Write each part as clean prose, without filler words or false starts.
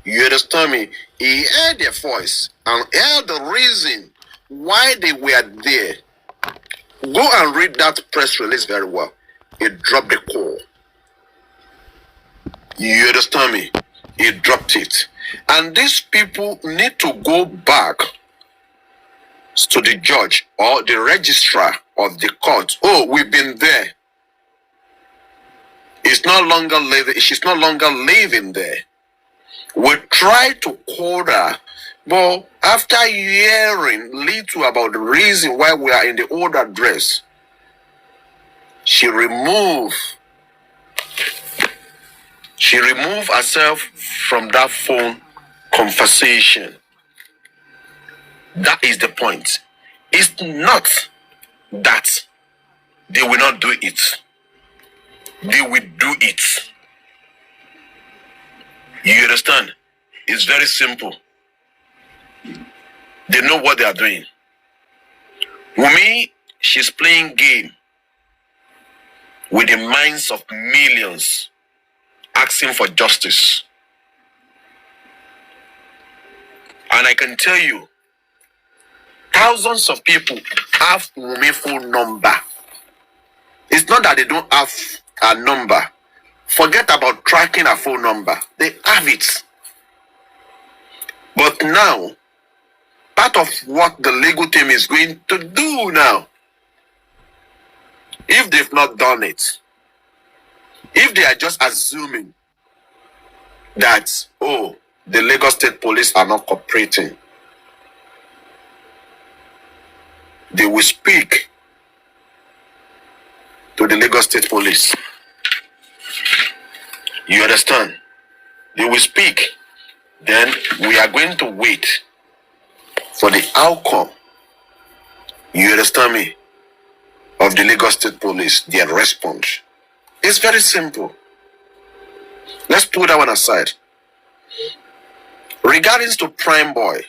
You understand me? He heard their voice and heard the reason why they were there. Go and read that press release very well. He dropped the call. You understand me? He dropped it. And these people need to go back to the judge or the registrar of the court. Oh, we've been there. She's no longer living there. We tried to call her, but after hearing little about the reason why we are in the old address, she removed herself from that phone conversation. That is the point. It's not that they will not do it. They will do it. You understand? It's very simple. They know what they are doing. Wunmi, she's playing game with the minds of millions, asking for justice. And I can tell you, thousands of people have Wunmi phone number. It's not that they don't have a number. Forget about tracking a phone number. They have it. But now, part of what the legal team is going to do now, if they've not done it, if they are just assuming that, oh, the Lagos State Police are not cooperating, they will speak to the Lagos State Police. You understand? They will speak. Then we are going to wait for the outcome. You understand me? Of the Lagos State Police, their response. It's very simple. Let's put that one aside. Regarding to prime boy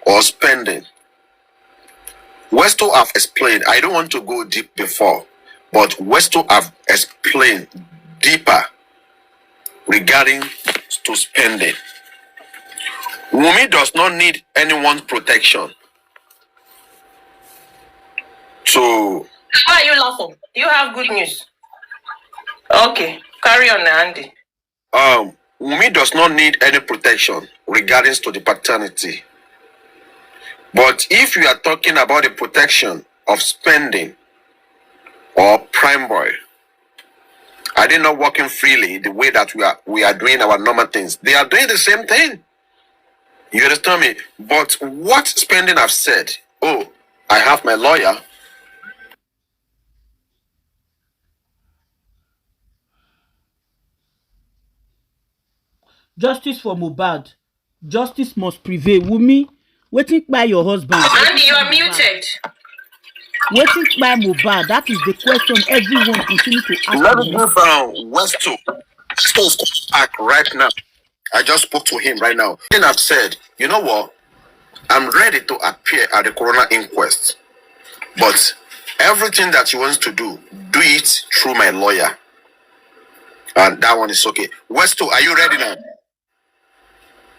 or spending, Westo have explained. I don't want to go deep before, but Westo have explained deeper regarding to spending. Wunmi does not need anyone's protection. So why are you laughing? You have good news. Okay, carry on, Andy. Wunmi does not need any protection regarding to the paternity. But if you are talking about the protection of spending or prime boy, are they not working freely the way that we are doing our normal things? They are doing the same thing. You understand me? But what spending have said, oh, I have my lawyer. Justice for Mohbad. Justice must prevail. Wunmi, waiting by your husband. Andy, you are muted. Waiting by Mohbad. That is the question everyone continues to ask. Let me go down Westo. Back right now. I just spoke to him right now. And I've said, you know what? I'm ready to appear at the coroner inquest. But everything that he wants to do it through my lawyer. And that one is okay. Westo, are you ready now?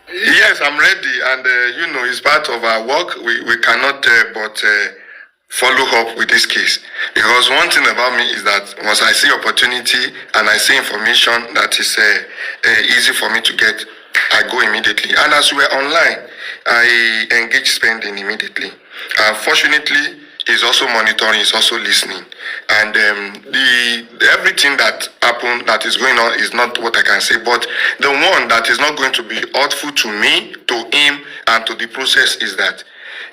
Yes, I'm ready. And, it's part of our work. We cannot but follow up with this case. Because one thing about me is that once I see opportunity and I see information that is easy for me to get, I go immediately. And as we were online, I engage spending immediately. Fortunately, he's also monitoring, he's also listening. And everything that happened, that is going on, is not what I can say. But the one that is not going to be hurtful to me, to him, and to the process is that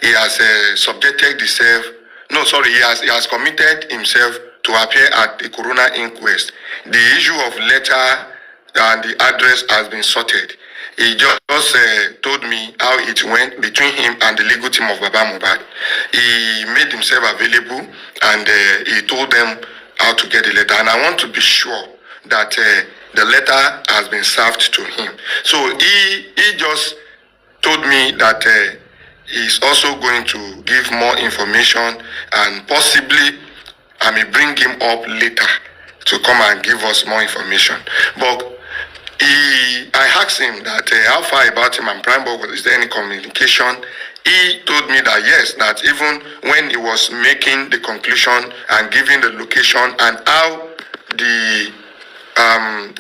he has subjected himself. No, sorry, he has committed himself to appear at the coroner inquest. The issue of letter and the address has been sorted. He just told me how it went between him and the legal team of Baba Mohbad. He made himself available and he told them how to get the letter. And I want to be sure that the letter has been served to him. So he just told me that he's also going to give more information, and possibly I may bring him up later to come and give us more information. But I asked him that how far about him and Prime Boy, is there any communication? He told me that yes, that even when he was making the conclusion and giving the location and how the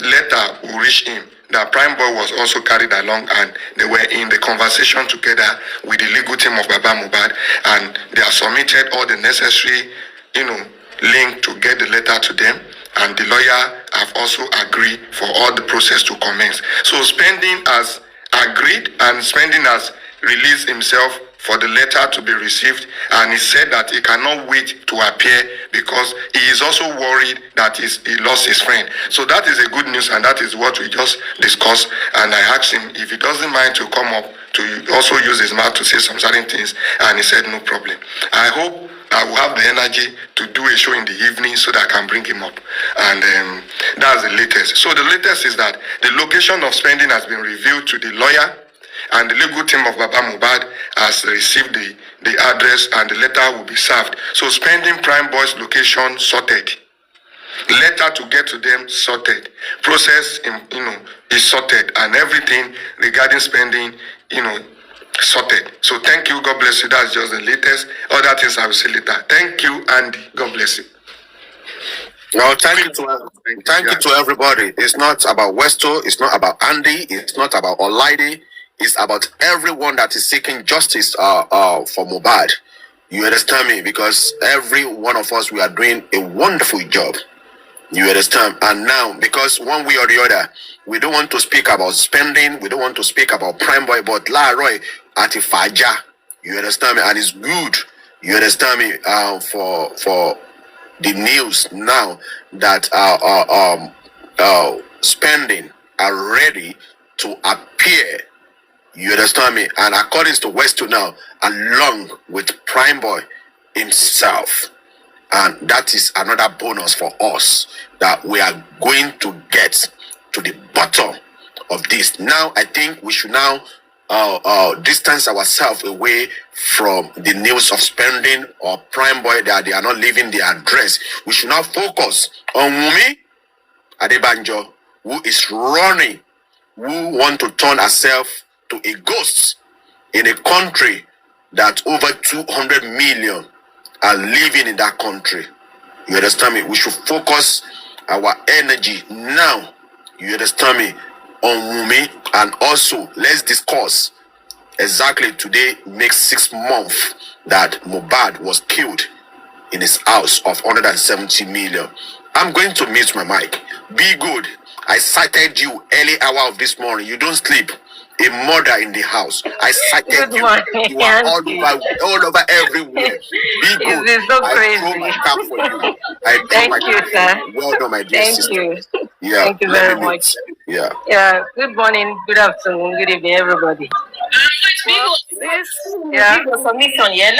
letter will reach him, that Prime Boy was also carried along and they were in the conversation together with the legal team of Baba Mohbad, and they have submitted all the necessary, link to get the letter to them, and the lawyer have also agreed for all the process to commence. So Spending has agreed and Spending has released himself for the letter to be received, and he said that he cannot wait to appear because he is also worried that he lost his friend. So that is a good news, and that is what we just discussed. And I asked him if he doesn't mind to come up to also use his mouth to say some certain things, and he said no problem. I hope I will have the energy to do a show in the evening so that I can bring him up. And that's the latest. So the latest is that the location of Spending has been revealed to the lawyer, and the legal team of Baba Mohbad has received the address, and the letter will be served. So Spending Prime Boy's location sorted. Letter to get to them sorted. Process, is sorted, and everything regarding Spending, sorted. So thank you. God bless you. That's just the latest. Other things I will say later. Thank you, Andy. God bless you. No, thank you to everybody. It's not about Westo. It's not about Andy. It's not about Olaide. It's about everyone that is seeking justice for Mohbad. You understand me? Because every one of us, we are doing a wonderful job. You understand? And now, because one way or the other, we don't want to speak about Spending. We don't want to speak about Prime Boy, but La Roy at Faja. You understand me? And it's good. You understand me? For the news now that Spending are ready to appear. You understand me? And according to Westo now, along with Prime Boy himself. And that is another bonus for us that we are going to get to the bottom of this. Now, I think we should now distance ourselves away from the news of Spending or Prime Boy that they are not leaving their address. We should now focus on Wunmi Adebanjo, who is running, who want to turn herself to a ghost in a country that over 200 million are living in that country. You understand me? We should focus our energy now, you understand me, on Wunmi. And also, let's discuss exactly today makes 6 months that Mohbad was killed in his house of 170 million. I'm going to mute my mic. Be good. I cited you early hour of this morning. You don't sleep. A murder in the house. I cited you. You are all over everywhere. Be good. This is so crazy. I throw my cap for you. Thank you, sir. Well done, my dear Thank sister. you. Yeah. Thank you very much. Yeah. Yeah. Good morning, good afternoon, good evening, everybody. Let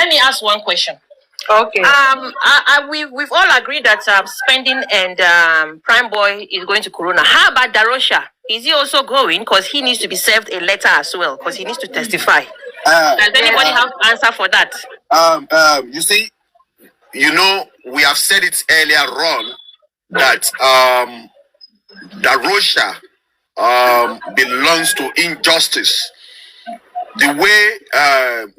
me ask one question. Okay. We've all agreed that Spending and Prime Boy is going to Corona. How about Darosha? Is he also going? Because he needs to be served a letter as well, because he needs to testify. Does anybody have answer for that? You see, we have said it earlier on that Darosha belongs to injustice. The way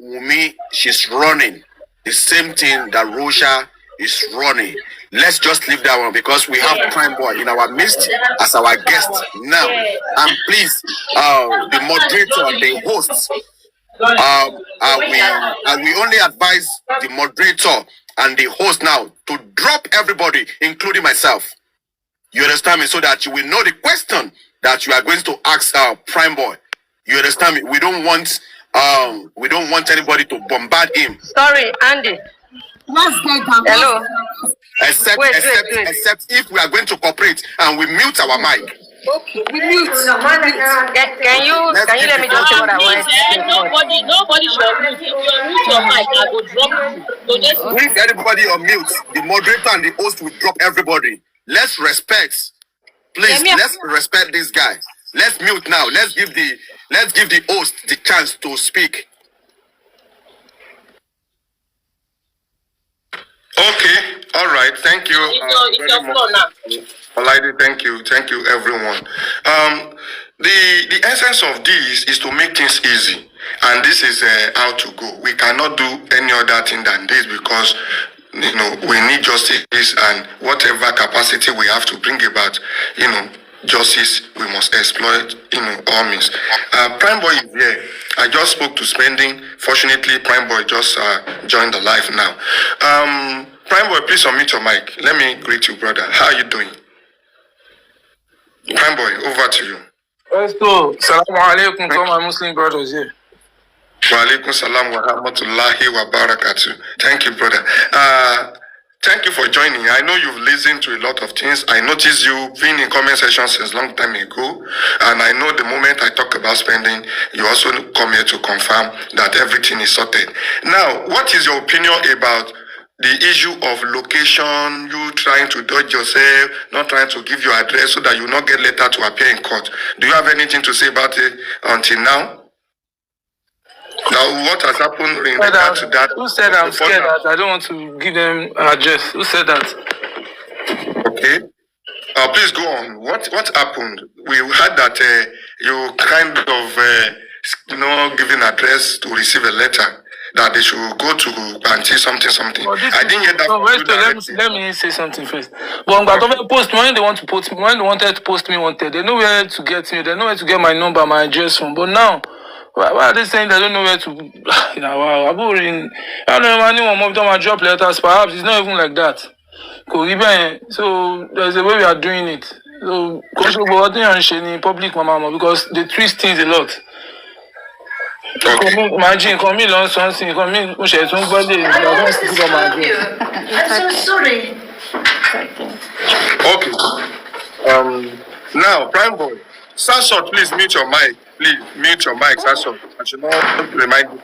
Wunmi, she's running, the same thing that Darosha is running. Let's just leave that one because we have Prime Boy in our midst as our guest now. And please, the moderator and the hosts, we only advise the moderator and the host now to drop everybody, including myself. You understand me? So that you will know the question that you are going to ask Prime Boy. You understand me? We don't want anybody to bombard him. Sorry, Andy. Hello. Except if we are going to cooperate and we mute our mic. Okay, we mute. Can you let me just say what I want to say? Nobody should mute. If you mute your mic, I will drop you. So just if everybody on mute, the moderator and the host will drop everybody. Let's respect. Please, let's respect this guy. Let's mute now. Let's give the host the chance to speak. Okay, all right, thank you. It's your floor now. Olaide, thank you everyone. The essence of this is to make things easy, and this is how to go. We cannot do any other thing than this because we need justice, and whatever capacity we have to bring about, justice, we must exploit, all means. Prime Boy is here. I just spoke to Spending. Fortunately, Prime Boy just joined the live now. Prime Boy, please unmute your mic. Let me greet you, brother. How are you doing? Prime Boy, over to you. Let's go. Assalamu alaikum to my Muslim brothers here. Wa alaikum salam wa rahmatullahi wa barakatuh. Thank you, brother. Thank you for joining. I know you've listened to a lot of things. I noticed you've been in comment section since long time ago. And I know the moment I talk about Spending, you also come here to confirm that everything is sorted. Now, what is your opinion about the issue of location, you trying to dodge yourself, not trying to give your address so that you not get letter to appear in court? Do you have anything to say about it until now? Now, what has happened in regard to that? Who said I'm scared that I don't want to give them address? Who said that? Okay. Please go on. What happened? We heard that you kind of giving address to receive a letter that they should go to and see something. Well, I didn't hear that. No, let me say something first. But when they wanted to post me wanted, they know where to get me. They know where to get my number, my address from. But now, why are they saying they don't know where to? Wow, I don't know anyone more than my drop letters. Perhaps it's not even like that. So there's a way we are doing it. So public mama because they twist things a lot. Okay. Imagine, come in on something, come in, I'm so sorry. Okay. Now, Prime Boy, Sasot, please mute your mic. Please mute your mic, Sasot. I should not remind you.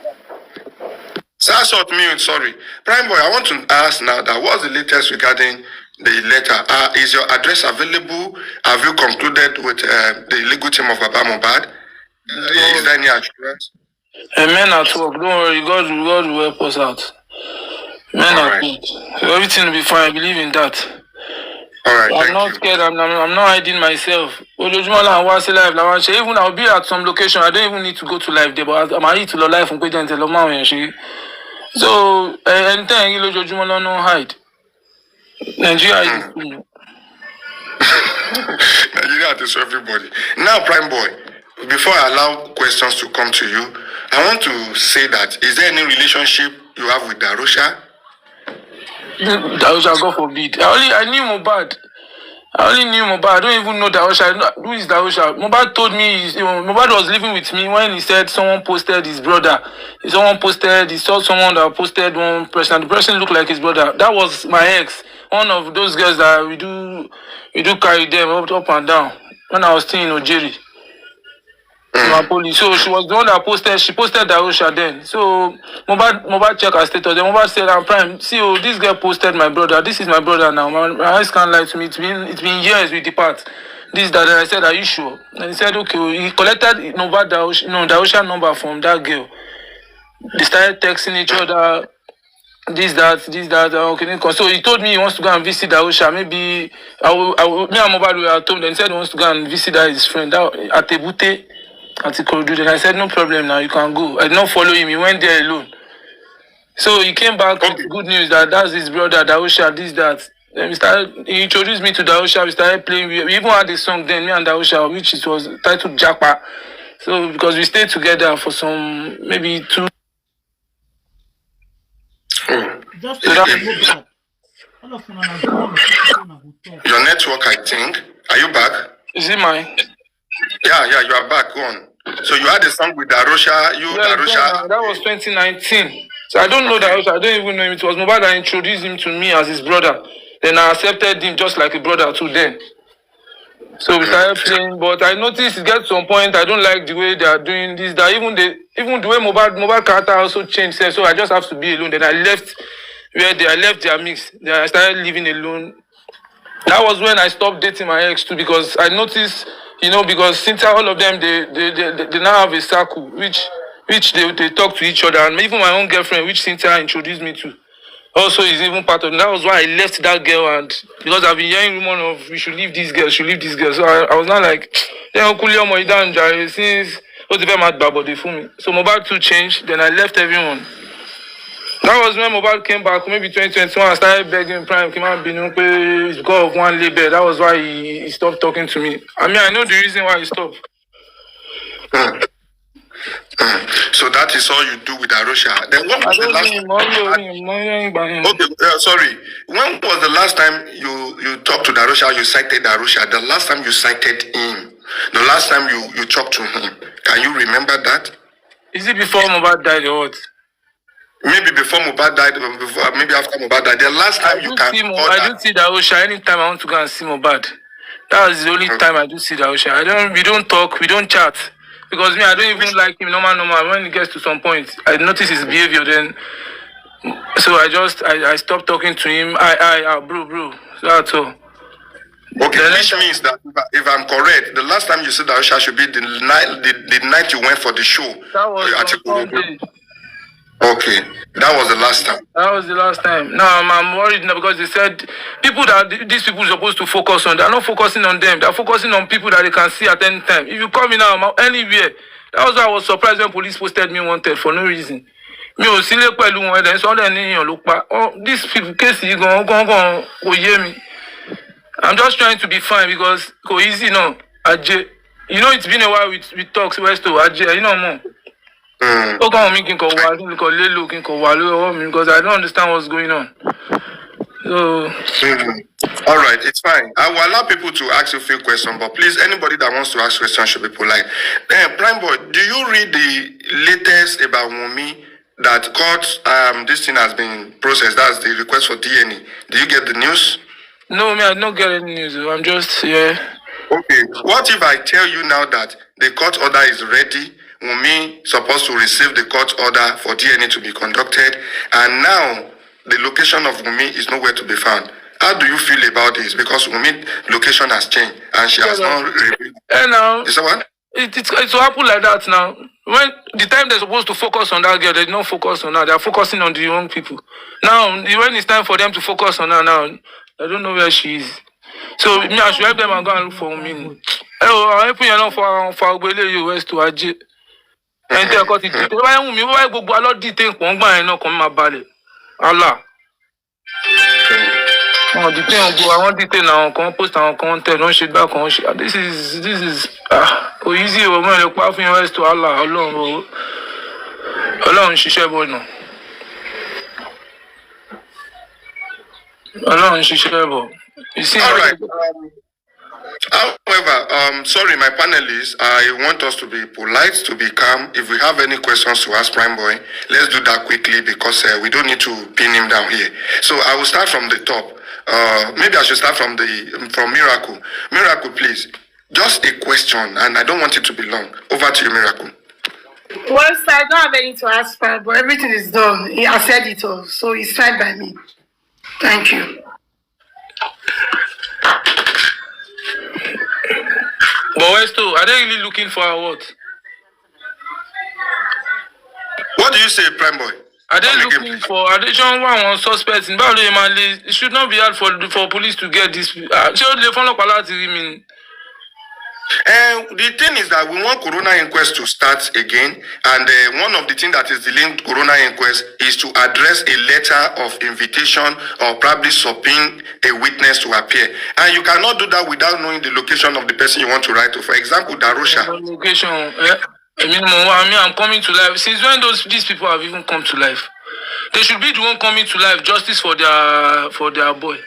Sasot, mute, sorry. Prime Boy, I want to ask now that what's the latest regarding the letter? Is your address available? Have you concluded with the legal team of Mohbad? Is there any assurance? Men at work, don't worry, God will help us out. Men at work. Everything will be fine, I believe in that. Alright, I'm not scared, I'm not hiding myself. Even I'll be at some location, I don't even need to go to live there, but I'm ready to the live from Quajan to Loma. So, anytime you no hide. Nigeria is Nigeria is everybody. Now, Prime Boy, before I allow questions to come to you, I want to say that, is there any relationship you have with Darosha? Darosha, God forbid. I knew Mohbad. I only knew Mohbad. I don't even know Darosha. Who is Darosha? Mohbad told me, Mohbad was living with me when he said someone posted his brother. He saw someone that posted one person. The person looked like his brother. That was my ex. One of those girls that we do carry them up and down. When I was still in Ojeri. So she was the one that posted. She posted Darosha then. So Mohbad checked her status. Then Mohbad said, "I'm Prime. See, this girl posted my brother. This is my brother now. My eyes can't lie to me. It's been years we depart. This that." And I said, "Are you sure?" And he said, "Okay." He collected Darosha number from that girl. They started texting each other. This that. Okay. So he told me he wants to go and visit Darosha. Maybe me and Mohbad were at home. Then he said he wants to go and visit his friend at Tebute. Then I said, no problem now, you can go. I did not follow him, he went there alone. So he came back with good news that that's his brother, Darosha, this, that. Then he introduced me to Darosha, we started playing. We even had a song then, me and Darosha, which it was titled Japa. So because we stayed together for some, maybe 2. Just Your network, I think. Are you back? Is it mine? Yeah, you are back. Go on. So you had a song with Darosha, Darosha. That was 2019. So I don't know Darosha. I don't even know him. It was Mohbad that introduced him to me as his brother. Then I accepted him just like a brother to them. So we started playing, but I noticed it gets to some point I don't like the way they are doing this. That even the way Mohbad character also changed. So I just have to be alone. Then I left their mix. Then I started living alone. That was when I stopped dating my ex too, because I noticed, because Cynthia, all of them, they now have a circle which they talk to each other, and even my own girlfriend, which Cynthia introduced me to. Also, is even part of that was why I left that girl, and because I've been hearing rumor of we should leave this girl, should leave this girl. So I was not like, yeah, since what's the mad body for me. So Mohbad to change, then I left everyone. That was when Mohbad came back, maybe 2021. I started begging Prime, came out being because of one label. That was why he stopped talking to me. I mean, I know the reason why he stopped. So that is all you do with Arusha. Then what was the last time? Okay, sorry. When was the last time you talked to Arusha? You cited Arusha. The last time you cited him. The last time you talked to him. Can you remember that? Is it before Mohbad died or what? Maybe before Mohbad died, maybe after Mohbad died. The last time I do see Arusha anytime I want to go and see Mohbad. That was the only time I do see Arusha. We don't talk, we don't chat. Because me, I don't even like him normal. When it gets to some point, I notice his behavior then. So I stopped talking to him. Bro. So that's all. Okay, which means that if I'm correct, the last time you said Arusha should be the night you went for the show. That was on Sunday. Okay, that was the last time. That was the last time. Now I'm worried now because they said these people are supposed to focus on. They're not focusing on them. They're focusing on people that they can see at any time. If you call me now, I'm anywhere. That was why I was surprised when police posted me wanted for no reason. Me o sile pẹ̀lú wọn then so then èèyàn ló pa. Oh, these people case you go hear me. I'm just trying to be fine because go easy now. Ajay. You know it's been a while we talk West to Ajay, you know more. Because I don't understand what's going on. So all right, it's fine. I will allow people to ask you a few questions, but please, anybody that wants to ask questions should be polite. Then, Prime Boy, do you read the latest about Wunmi that court this thing has been processed? That's the request for DNA. Do you get the news? No, I don't get any news. I'm just yeah. Okay. What if I tell you now that the court order is ready? Wunmi supposed to receive the court order for DNA to be conducted, and now the location of Wunmi is nowhere to be found. How do you feel about this? Because Wunmi location has changed and she has not revealed. Now is that what? It's will happen like that now. When the time they're supposed to focus on that girl, they don't focus on her. They're focusing on the young people. Now, when it's time for them to focus on her now, I don't know where she is. So me, I should help them and go and look for Wunmi. I'm helping you now for West to Ajay. And they got it. Why Wunmi? Why go a lot detail? Allah. Oh, detail go. I want detail now. Come post and content. Don't shit back on shit. This is easy. When you pass from West to Allah, Allah ṣiṣẹ́ bọ̀ náà. Allah ṣiṣẹ́ bọ̀. You see. All right. However, sorry, my panelists, I want us to be polite, to be calm. If we have any questions to ask Prime Boy, let's do that quickly because we don't need to pin him down here. So I will start from the top. Maybe I should start from Miracle. Miracle, please. Just a question, and I don't want it to be long. Over to you, Miracle. Well, sir, I don't have anything to ask, but everything is done. He has said it all, so it's fine by me. Thank you. But Westo, are they really looking for a what? What do you say, Prime Boy? Are they looking for additional one suspects in Bali? It should not be hard for police to get this. The thing is that we want Corona inquest to start again, and one of the things that is delaying Corona inquest is to address a letter of invitation or probably subpoena a witness to appear. And you cannot do that without knowing the location of the person you want to write to. For example, Darusha. Location. I'm coming to life. Since when these people have even come to life? They should be the one coming to life. Justice for their boy.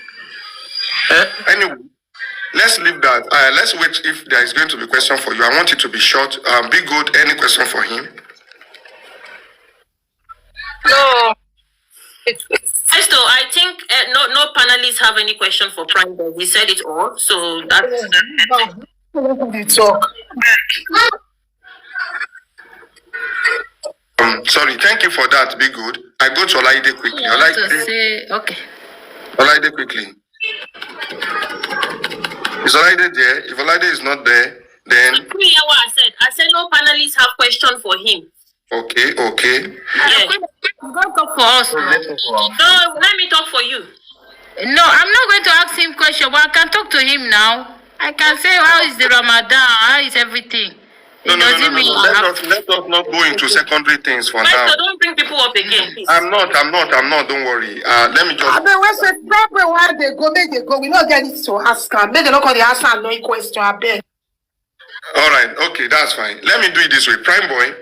Anyway. Let's leave that. Let's wait if there is going to be a question for you. I want it to be short. Be good. Any question for him? No. So I think no panelists have any question for Prime Boy. We said it all. So that's Talk. Sorry. Thank you for that. Be good. I go to Olaide quickly. okay. Olaide quickly. Is Olaide there? If Olaide is not there, then... You hear what I said? I said no panelists have question for him. Okay. Yeah. He's going to talk for us now. No, let me talk for you. No, I'm not going to ask him question, but I can talk to him now. I can say, how is the Ramadan? How is everything? No. Let us not go into secondary things for now. So don't bring people up again, please. I'm not. Don't worry. Let me just. I mean, what's the problem? Why they go? Make they go. We not get it to ask her. Make they not call the answer and no question. I beg. All right. Okay, that's fine. Let me do it this way. Prime Boy,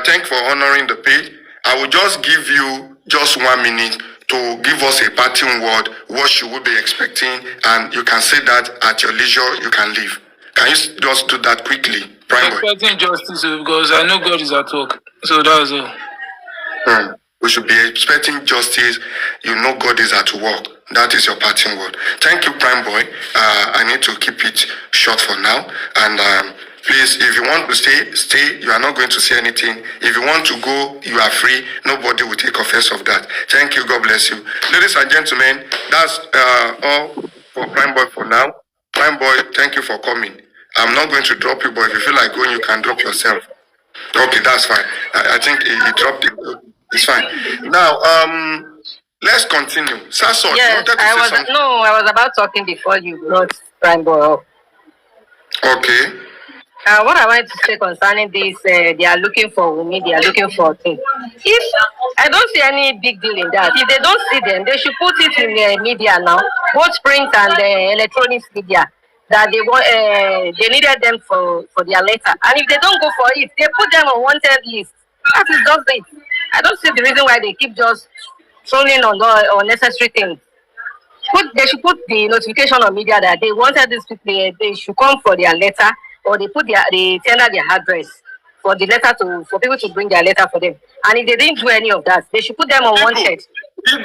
thank you for honoring the page. I will just give you just 1 minute to give us a parting word, what you would be expecting, and you can say that at your leisure, you can leave. Can you just do that quickly, Prime Boy? Expecting justice because I know God is at work. So that's all. We should be expecting justice. You know God is at work. That is your parting word. Thank you, Prime Boy. I need to keep it short for now. And please, if you want to stay. You are not going to say anything. If you want to go, you are free. Nobody will take offense of that. Thank you. God bless you. Ladies and gentlemen, that's all for Prime Boy for now. Prime Boy, thank you for coming. I'm not going to drop you, but if you feel like going, you can drop yourself. Okay, that's fine. I think he dropped it. It's fine. Now, let's continue. Sasso, you Yes, wanted to say something? I was about talking before you brought Prime Boy up. Okay. What I wanted to say concerning this, they are looking for Wunmi, they are looking for things. If I don't see any big deal in that, if they don't see them, they should put it in the media now, both print and electronics media, that they want, they needed them for their letter. And if they don't go for it, they put them on wanted list. That is just it. I don't see the reason why they keep just throwing on unnecessary things. They should put the notification on media that they wanted these people, they should come for their letter, or they tender their address for the letter for people to bring their letter for them. And if they didn't do any of that, they should put them on wanted.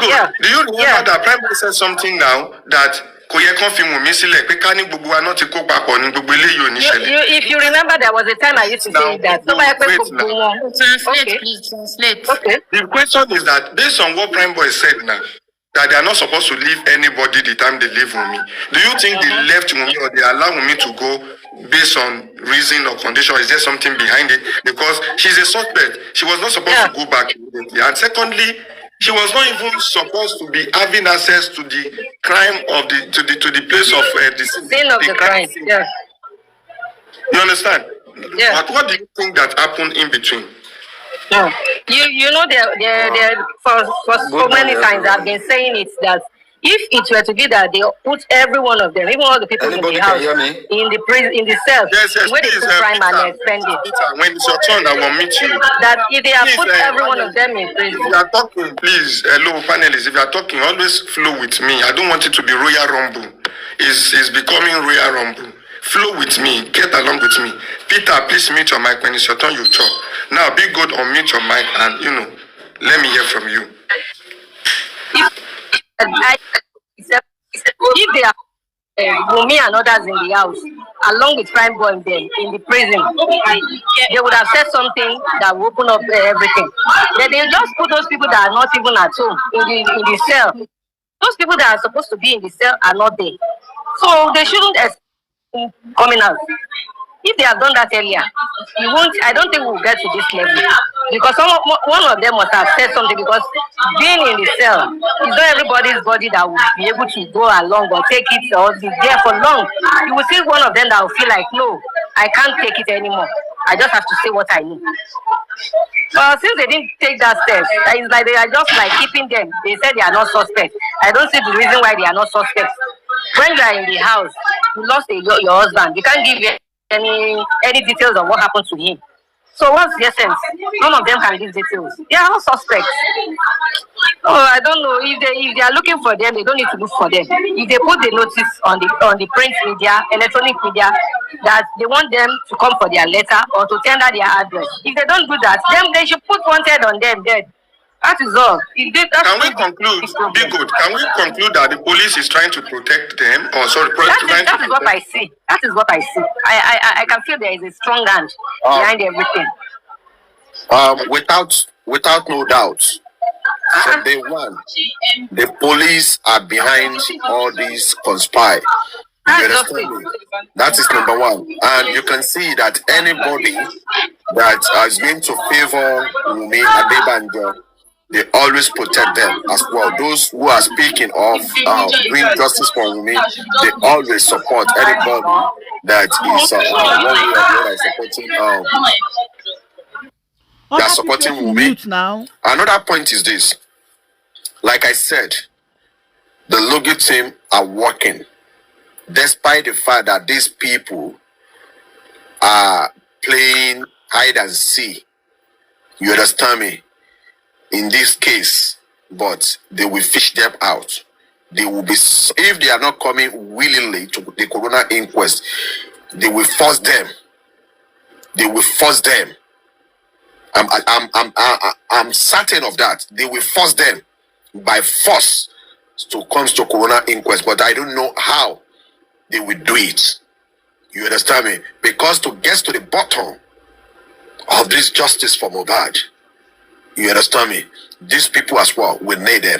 Yeah. Do you remember that Prime Boy said something now that if you remember, there was a time I used to say that. Translate, please. Translate. Okay. The question is that based on what Prime Boy said now, that they are not supposed to leave anybody the time they leave Wunmi. Do you think they left Wunmi or they allow Wunmi to go based on reason or condition? Is there something behind it? Because she's a suspect. She was not supposed to go back immediately. And secondly, she was not even supposed to be having access to the crime of to the place of the scene of the crime. Yeah. You understand? Yeah. But what do you think that happened in between? No. You know, for so many times I've been saying it that if it were to be that they put every one of them, even all the people in the house, in the prison, in the cell, where they put crime and spend it. When it's your turn, I will meet you. That if they have put every one of them in prison. If you are talking, please, hello panelists, if you are talking, always flow with me. I don't want it to be Royal Rumble. It's becoming Royal Rumble. Flow with me, get along with me. Peter, please mute your mic. When it's your turn, you talk. Now, be good, unmute your mic and, let me hear from you. If they are Wunmi and others in the house, along with Prime Boy them in the prison, they would have said something that would open up everything. They just put those people that are not even at home in the cell. Those people that are supposed to be in the cell are not there. So they shouldn't coming out. If they have done that earlier, I don't think we'll get to this level. Because one of them must have said something, because being in the cell, it's not everybody's body that will be able to go along or take it or be there for long. You will see one of them that will feel like, no, I can't take it anymore. I just have to say what I need. But since they didn't take that step, it's like they are just like keeping them. They said they are not suspects. I don't see the reason why they are not suspects. When you are in the house, you lost your husband. You can't give any details of what happened to him. So what's the essence? None of them can give details. They are all suspects. Oh, I don't know if they are looking for them. They don't need to look for them. If they put the notice on the print media, electronic media, that they want them to come for their letter or to tender their address. If they don't do that, then they should put wanted on them dead. That is all. Can we conclude? Be good. Can we conclude that the police is trying to protect them, or sorry, that is what I see. That is what I see. I can feel there is a strong hand behind everything. Without no doubt, from day one, the police are behind all these conspire. You understand me? That is number one. And you can see that anybody that is going to favor Wunmi Adebanjo, they always protect them as well. Those who are speaking of doing justice for Wunmi, they always support anybody that is one way or the other is supporting they are supporting Wunmi. Now. Another point is this. Like I said, the Logi team are working, despite the fact that these people are playing hide and seek. You understand me? In this case, but they will fish them out. They will be, if they are not coming willingly to the corona inquest, they will force them. They will force them. I'm certain of that. They will force them by force to come to corona inquest, but I don't know how they will do it. You understand me? Because to get to the bottom of this justice for Mohbad, you understand me? These people as well will need them.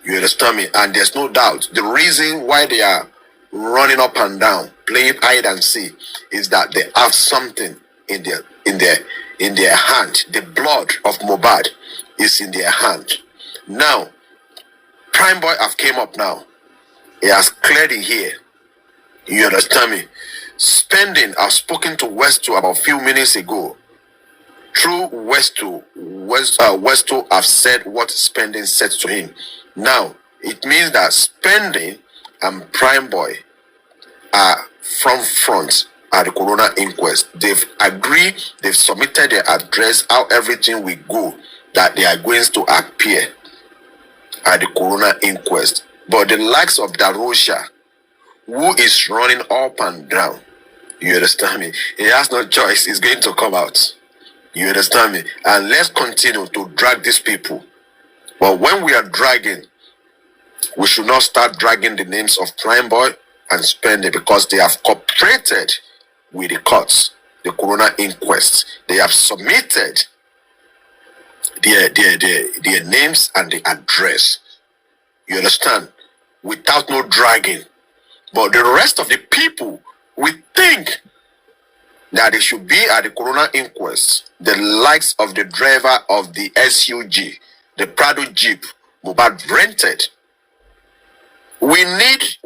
You understand me? And there's no doubt the reason why they are running up and down, playing hide and seek, is that they have something in their hand. The blood of Mohbad is in their hand. Now, Prime Boy have came up now. He has cleared it here. You understand me? Spending, I've spoken to Westo about a few minutes ago. Through Westo have said what Spending said to him. Now, it means that Spending and Prime Boy are from front at the corona inquest. They've agreed, they've submitted their address, how everything will go, that they are going to appear at the corona inquest. But the likes of Darosha, who is running up and down, you understand me? He has no choice, he's going to come out. You understand me? And let's continue to drag these people. But when we are dragging, we should not start dragging the names of Prime Boy and Spending, because they have cooperated with the courts, the corona inquest. They have submitted their names and the address. You understand? Without no dragging. But the rest of the people, we think that they should be at the corona inquest. The likes of the driver of the SUG, the Prado Jeep, Mohbad rented. We need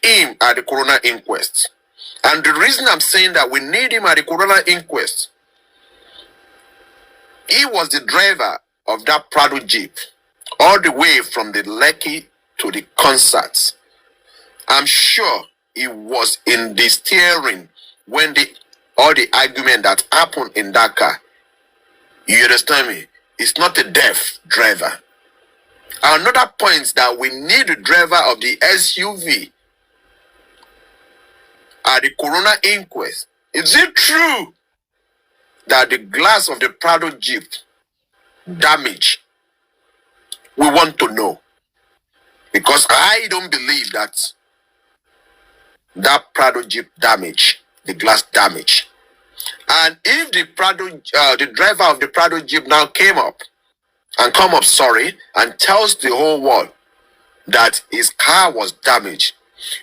him at the corona inquest. And the reason I'm saying that we need him at the corona inquest, he was the driver of that Prado Jeep all the way from the Lekki to the concerts. I'm sure he was in the steering when all the argument that happened in that car. You understand me? It's not a deaf driver. Another point that we need the driver of the SUV at the corona inquest. Is it true that the glass of the Prado Jeep damaged? We want to know. Because I don't believe that Prado Jeep damage, the glass damage. And if the driver of the Prado Jeep now come up, and tells the whole world that his car was damaged,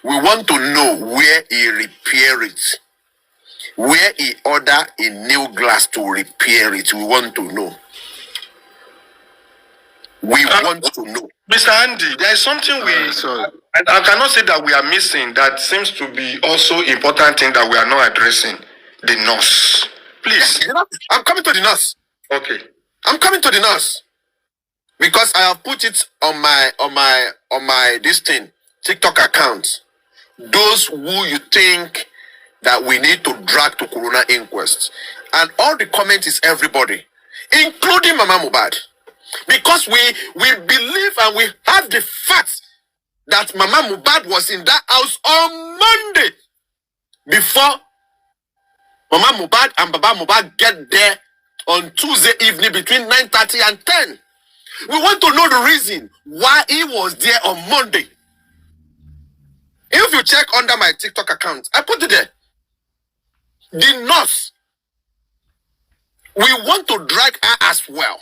we want to know where he repaired it, where he ordered a new glass to repair it. We want to know. We want to know. Mr. Andy, there is something I cannot say that we are missing that seems to be also important thing that we are not addressing. The nurse. Please. I'm coming to the nurse. Okay. I'm coming to the nurse. Because I have put it on my this thing, TikTok account. Those who you think that we need to drag to corona inquest. And all the comments is everybody, including Mama Mohbad. Because we believe and we have the fact that Mama Mohbad was in that house on Monday before Mama Mohbad and Baba Mohbad get there on Tuesday evening between 9:30 and 10. We want to know the reason why he was there on Monday. If you check under my TikTok account, I put it there. The nurse, we want to drag her as well.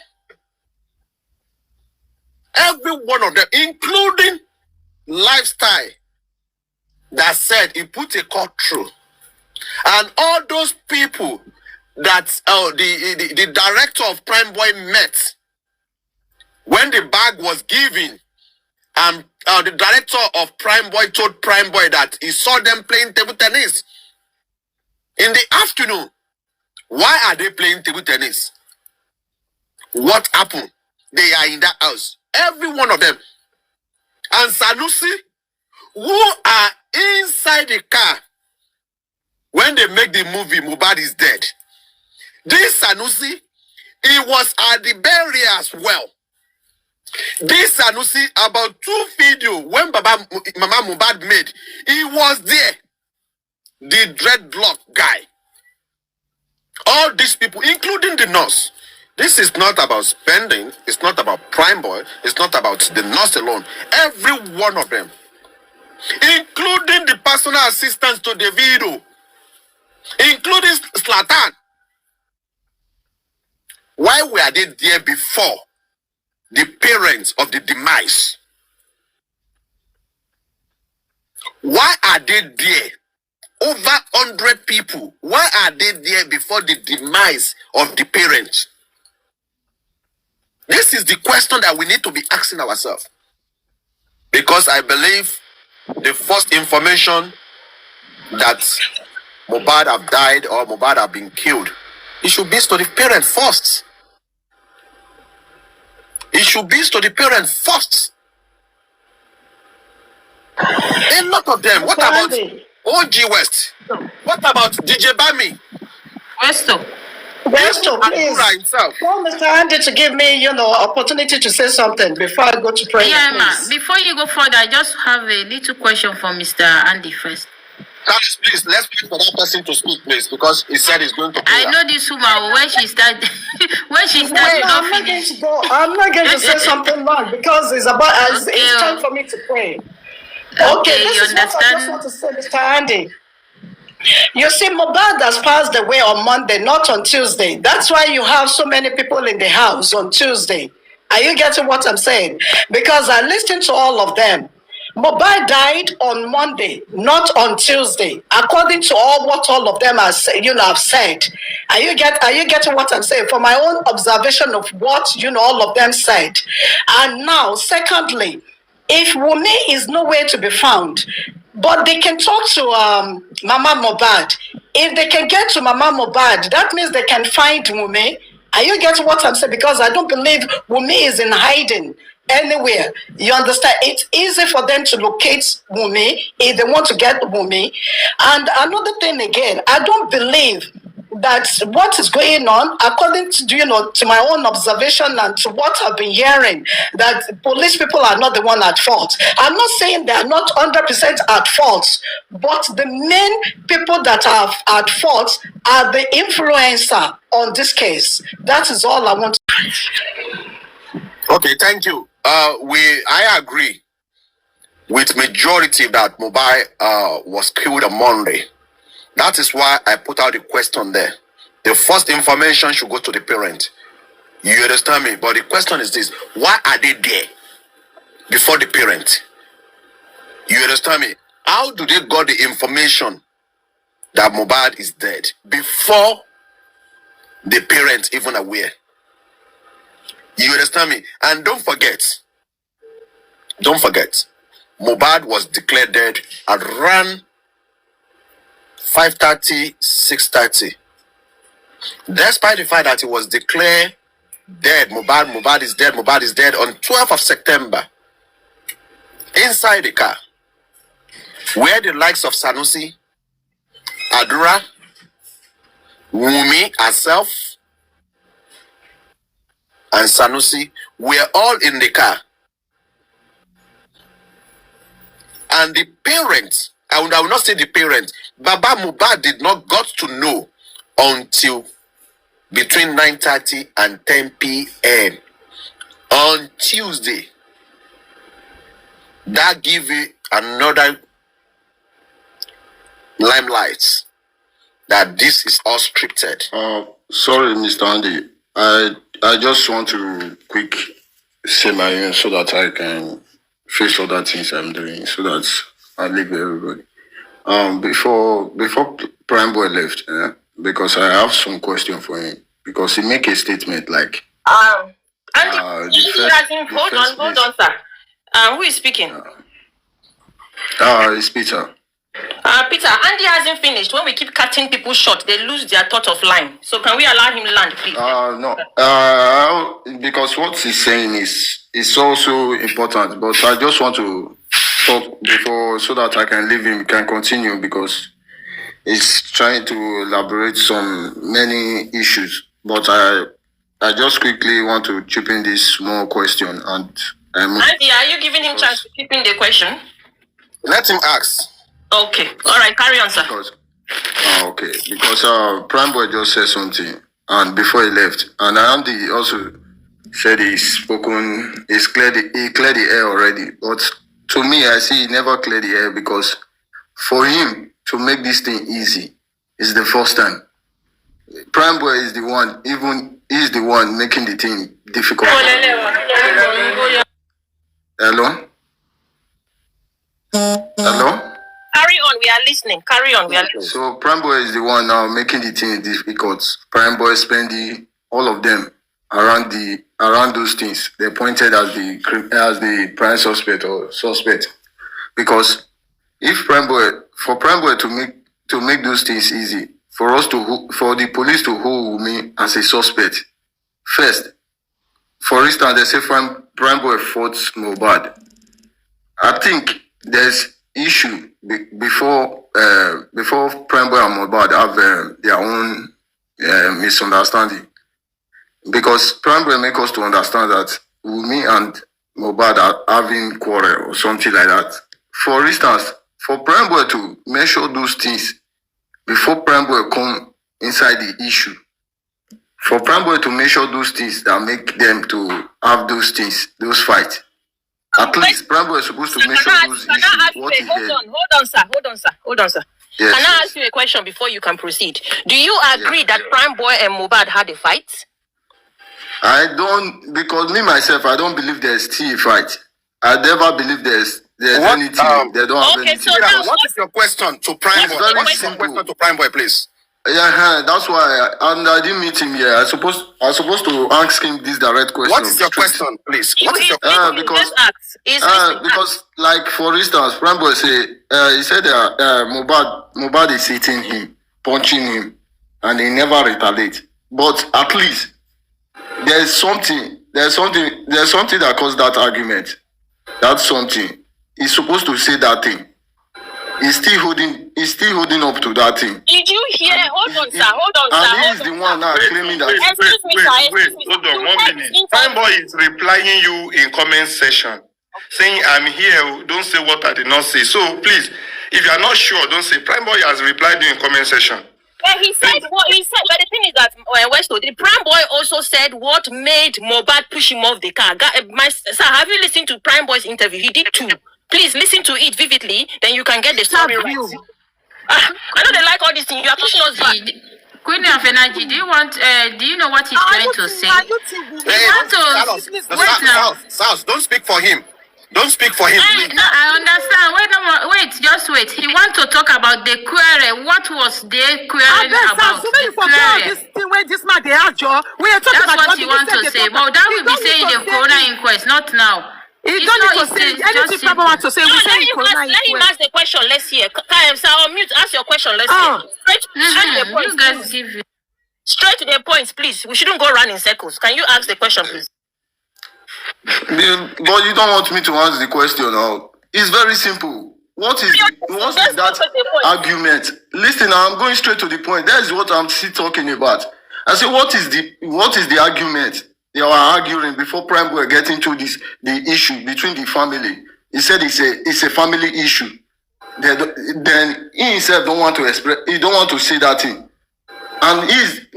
Every one of them, including Lifestyle, that said he put a call through. And all those people that the director of Prime Boy met when the bag was given, and the director of Prime Boy told Prime Boy that he saw them playing table tennis in the afternoon. Why are they playing table tennis? What happened? They are in that house. Every one of them. And Sanusi, who are inside the car when they make the movie Mohbad is dead. This Sanusi, he was at the burial as well. This Sanusi, about 2 videos when Mama Mohbad made, he was there. The dreadlock guy. All these people, including the nurse. This is not about spending. It's not about Prime Boy. It's not about the nurse alone. Every one of them. Including the personal assistants to Davido. Including Zlatan. Why were they there before the parents of the demise? Why are they there? Over 100 people. Why are they there before the demise of the parents? This is the question that we need to be asking ourselves. Because I believe the first information that Mohbad have died or Mohbad have been killed, it should be to the parents first. It should be to the parents first. A lot of them. What about OG West? What about DJ Bami? Westo, please. Tell Mr. Andy to give me, opportunity to say something before I go to prayer. Yeah, ma. Before you go further, I just have a little question for Mr. Andy first. Please, let's wait for that person to speak, please, because he said he's going to pray. I know this woman when she started. I'm not going to say something long because it's time for me to pray. Okay, this is what I just want to say, Mr. Andy. You see, Mohbad has passed away on Monday, not on Tuesday. That's why you have so many people in the house on Tuesday. Are you getting what I'm saying? Because I listened to all of them. Mohbad died on Monday, not on Tuesday, according to what all of them have said. Are you getting what I'm saying? From my own observation of what all of them said. And now, secondly, if Wunmi is nowhere to be found, but they can talk to Mama Mohbad. If they can get to Mama Mohbad, that means they can find Wunmi. Are you getting what I'm saying? Because I don't believe Wunmi is in hiding anywhere. You understand? It's easy for them to locate Wunmi if they want to get Wunmi. And another thing again, I don't believe that what is going on, according to to my own observation and to what I've been hearing, that police people are not the one at fault. I'm not saying they are not 100% at fault, but the main people that are at fault are the influencer on this case. That is all I want to. Okay, thank you. I agree with majority that Mohbad was killed on Monday. That is why I put out the question there. The first information should go to the parent. You understand me? But the question is this: why are they there before the parent? You understand me? How do they got the information that Mohbad is dead before the parents even aware? You understand me? And don't forget, Mohbad was declared dead at around 5:30, 6:30. Despite the fact that he was declared dead, Mohbad is dead on 12th of September. Inside the car, where the likes of Sanusi, Adura, Wunmi herself, and Sanusi were all in the car. And the parents, I will not say the parents, Baba Mohbad did not got to know until between 9:30 and 10 p.m. on Tuesday. That give you another limelight that this is all scripted. Sorry, Mr. Andy. I just want to quick say my own so that I can face other things I'm doing, so that I leave everybody. Before Prime Boy left, because I have some question for him because he make a statement like. Andy, hold on, sir. Who is speaking? It's Peter. Peter, Andy hasn't finished. When we keep cutting people short, they lose their thought of line. So can we allow him land, please? No. Because what he's saying is also important, but I just want to talk before so that I can leave him, can continue because he's trying to elaborate many issues. But I just quickly want to chip in this small question and Andy, are you giving him chance to chip in the question? Let him ask. Okay. All right. Carry on, sir. Okay. Because Prime Boy just said something, and before he left, and Andy also said he cleared the air already. But to me, I see he never cleared the air because for him to make this thing easy is the first time. Prime Boy is the one, he's the one making the thing difficult. Hello? Hello? Carry on, we are listening. Carry on, we are listening. So Prime Boy is the one now making the thing difficult. Prime Boy spending all of them around those things. They're pointed as the prime suspect or suspect. Because if Prime Boy to make those things easy, for the police to hold me as a suspect, first, for instance, they say Prime Boy fought Mohbad. I think there's issue before Prime Boy and Mohbad have their own misunderstanding. Because Prime Boy make us to understand that Wunmi and Mohbad are having quarrel or something like that. For instance, for Prime Boy to measure those things before Prime Boy come inside the issue, for Prime Boy to measure those things that make them to have those things, those fights, at least Prime Boy is supposed to measure those issues. Hold on, sir. Yes, can I ask you a question before you can proceed? Do you agree that Prime Boy and Mohbad had a fight? I don't, because me myself, I don't believe there's still a fight. I never believe there's anything. They don't have anything. So now, what is your question to Prime Boy? What is your question to Prime Boy, please? Yeah, that's why I didn't meet him here. I supposed to ask him this direct question. What is your question, please? What is your question? Because like for instance, Prime Boy he said that Mohbad is hitting him, punching him, and he never retaliates. But at least there's something that caused that argument. That's something. He's supposed to say that thing. He's still holding up to that thing. Did you hear? Hold on, sir. And he's the one now claiming that. Wait, hold on 1 minute. Prime Boy is replying you in comment section, saying I'm here. Don't say what I did not say. So please, if you are not sure, don't say. Prime Boy has replied you in comment section. Yeah, he said what he said, but the thing is that the Prime Boy also said what made Mohbad push him off the car. Sir, have you listened to Prime Boy's interview? He did too. Please listen to it vividly, then you can get the story right. I know they like all these things. You are pushing us back. Queen of Energy, do you know what he's trying to say? South, don't speak for him. Don't speak for him. No, I understand. Wait, just wait. He wants to talk about the query. What was the query about? So you forget this thing when this man they are Joe. We are talking about what he wants to say. Well, that will be saying the corona inquest, not now. He don't need to say anything people want to say. We say let him ask the question. Let's hear. Sir, on mute. Ask your question. Let's hear. Straight to the point, please. We shouldn't go around in circles. Can you ask the question, please? But you don't want me to answer the question now. It's very simple. What is that argument? Listen, I'm going straight to the point. That is what I'm still talking about. I say, what is the argument they are arguing before Prime Boy get into the issue between the family? He said it's a family issue. Then he himself don't want to express. He don't want to say that thing, and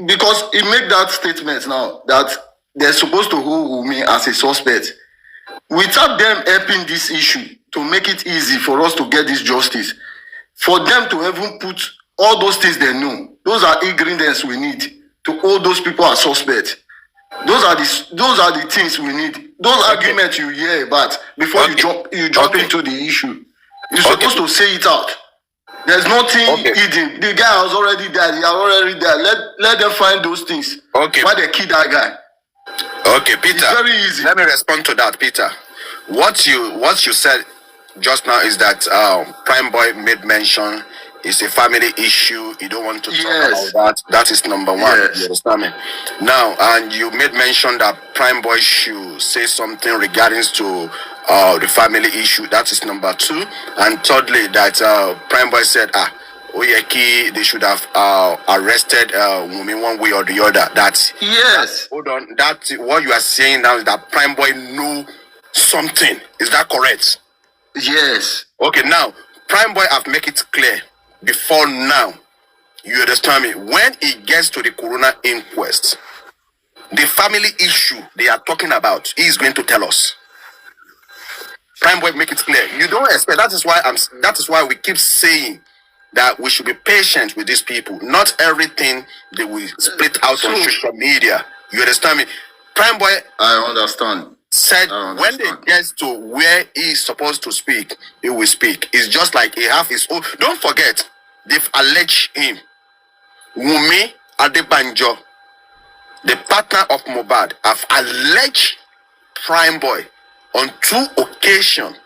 because he made that statement now that they're supposed to hold me as a suspect without them helping this issue to make it easy for us to get this justice. For them to even put all those things they know, those are ingredients we need to hold those people as suspects. Those are the things we need. Those arguments you hear about before you jump into the issue. You're supposed to say it out. There's nothing Okay. hidden. The guy was already there. He already there. Let them find those things. Okay. Why they kill that guy? Okay, Peter. It's very easy. Let me respond to that, Peter. What you said just now is that Prime Boy made mention it's a family issue. You don't want to talk about that. That is number one. Yes. You understand me? Now, and you made mention that Prime Boy should say something regarding to the family issue. That is number two. And thirdly, that Prime Boy said, Oyeki, they should have arrested Wunmi one way or the other. Hold on. That what you are saying now is that Prime Boy knew something. Is that correct? Yes. Okay, now Prime Boy have make it clear before now. You understand me? When it gets to the coroner inquest, the family issue they are talking about, he is going to tell us. Prime Boy make it clear. You don't expect. That is why we keep saying that we should be patient with these people. Not everything they will split out on social media. You understand me? Prime Boy, I understand. Said when they get to where he is supposed to speak, he will speak. It's just like he have his own. Don't forget, they've alleged him. Wunmi Adebanjo, the partner of Mohbad, have alleged Prime Boy on 2 occasions.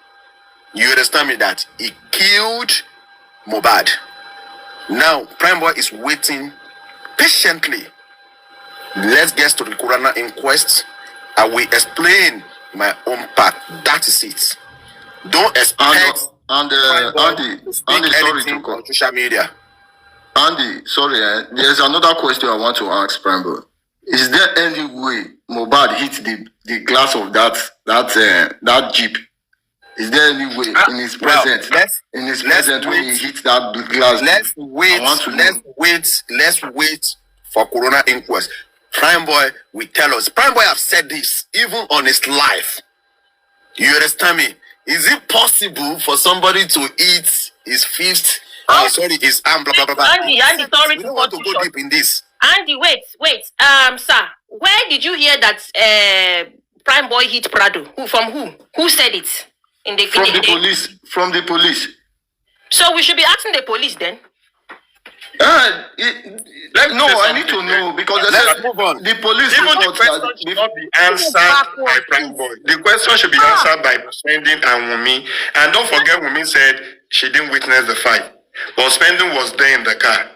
You understand me that he killed Mohbad. Now Prime Boy is waiting patiently. Let's get to the coroner inquest. I will explain my own part. That is it. Don't expect Andy, sorry to call. On social media. Andy, sorry. There's another question I want to ask Prime Boy. Is there any way Mohbad hit the glass of that Jeep? Is there any way in his presence? When he hit that glass? Let's wait for coroner inquest. Prime Boy will tell us. Prime Boy have said this even on his life. You understand me? Is it possible for somebody to eat his fifth? His arm, blah blah blah blah. Andy, sorry we don't want to go deep in this. Andy, wait. Sir, where did you hear that Prime Boy hit Prado? From who? Who said it? Police. From the police. So we should be asking the police then. I need to know because let's move on. The police even the question should not be answered by Prime Boy. The question should be answered by Spending and Wunmi. And don't forget, Wunmi said she didn't witness the fight, but Spending was there in the car.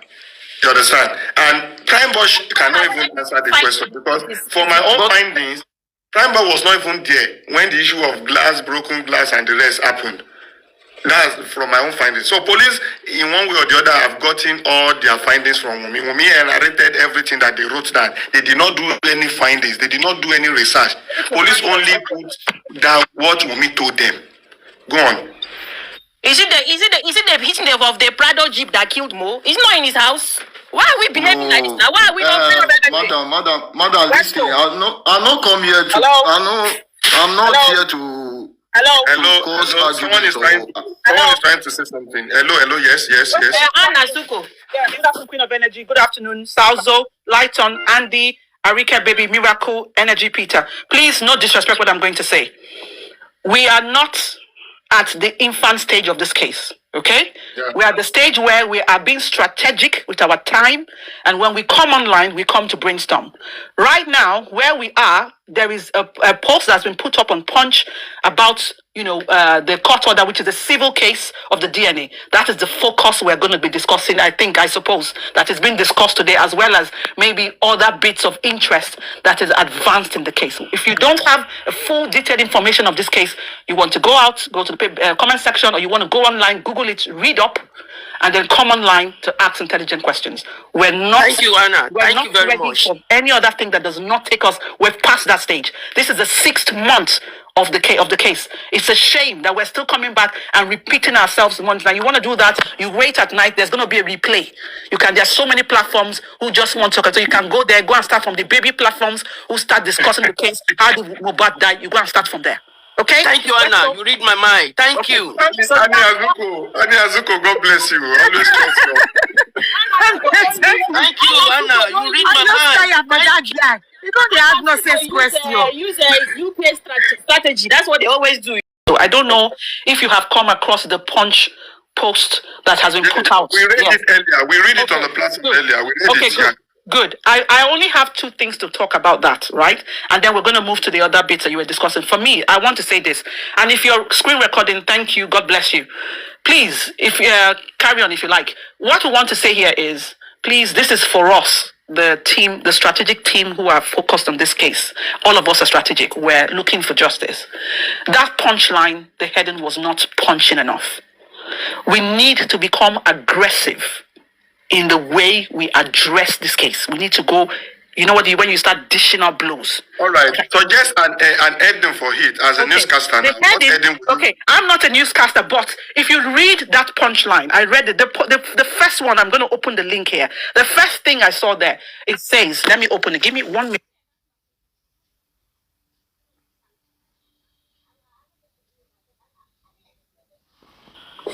You understand? And Prime Boy cannot even answer the question because, for my own findings, Prime Boy was not even there when the issue of broken glass, and the rest happened. That's from my own findings. So police, in one way or the other, have gotten all their findings from Wunmi. Wunmi narrated everything that they wrote down. They did not do any findings. They did not do any research. Police only put down what Wunmi told them. Go on. Is it the hitting of the Prado Jeep that killed Mo? It's not in his house. Why are we behaving like this now? Why are we not? Madam, listen. I'm not come here to. I'm not here to. Hello. Someone is trying to say something. Hello. Yes. Anna Suko. Good afternoon, Queen of Energy. Good afternoon, Salzo, Lighton, Andy, Arika, Baby, Miracle, Energy, Peter. Please, no disrespect what I'm going to say. We are not at the infant stage of this case. Okay? Yeah. We are at the stage where we are being strategic with our time, and when we come online, we come to brainstorm. Right now, where we are, there is a post that's been put up on Punch about the court order, which is a civil case of the DNA. That is the focus we're going to be discussing. I suppose that is being discussed today, as well as maybe other bits of interest that is advanced in the case. If you don't have a full detailed information of this case, you want to go to the comment section, or you want to go online, Google it, read up, and then come online to ask intelligent questions. We're not. Thank you, Anna. Thank you very much. For any other thing that does not take us, we've passed that stage. This is the 6th month of the case. It's a shame that we're still coming back and repeating ourselves once. Now, you want to do that, you wait at night, there's going to be a replay. There's so many platforms who just want to, so you can go there, go and start from the baby platforms who start discussing the case. How did Mohbad die? You go and start from there. Okay? Thank you, Anna. You read my mind. Thank you. Ani Azuko, God bless you. Always trust you. Thank you, Anna. You read my mind. You don't have nonsense question. Use a UK strategy. That's what they always do. So I don't know if you have come across the Punch post that has been put out. We read Yes. it earlier. We read it Okay, on the platform good. earlier. We read Okay, it. good. Good. I only have two things to talk about that, right? And then we're going to move to the other bits that you were discussing. For me, I want to say this. And if you're screen recording, thank you. God bless you. Please, if carry on if you like. What we want to say here is, please, this is for us, the team, the strategic team who are focused on this case. All of us are strategic. We're looking for justice. That punchline, the heading was not punching enough. We need to become aggressive in the way we address this case. We need to go, you know what, when you start dishing out blows. All right. Suggest an heading for it as a newscaster. The heading, okay, I'm not a newscaster, but if you read that punchline, I read it. The first one, I'm going to open the link here. The first thing I saw there, it says, let me open it. Give me 1 minute.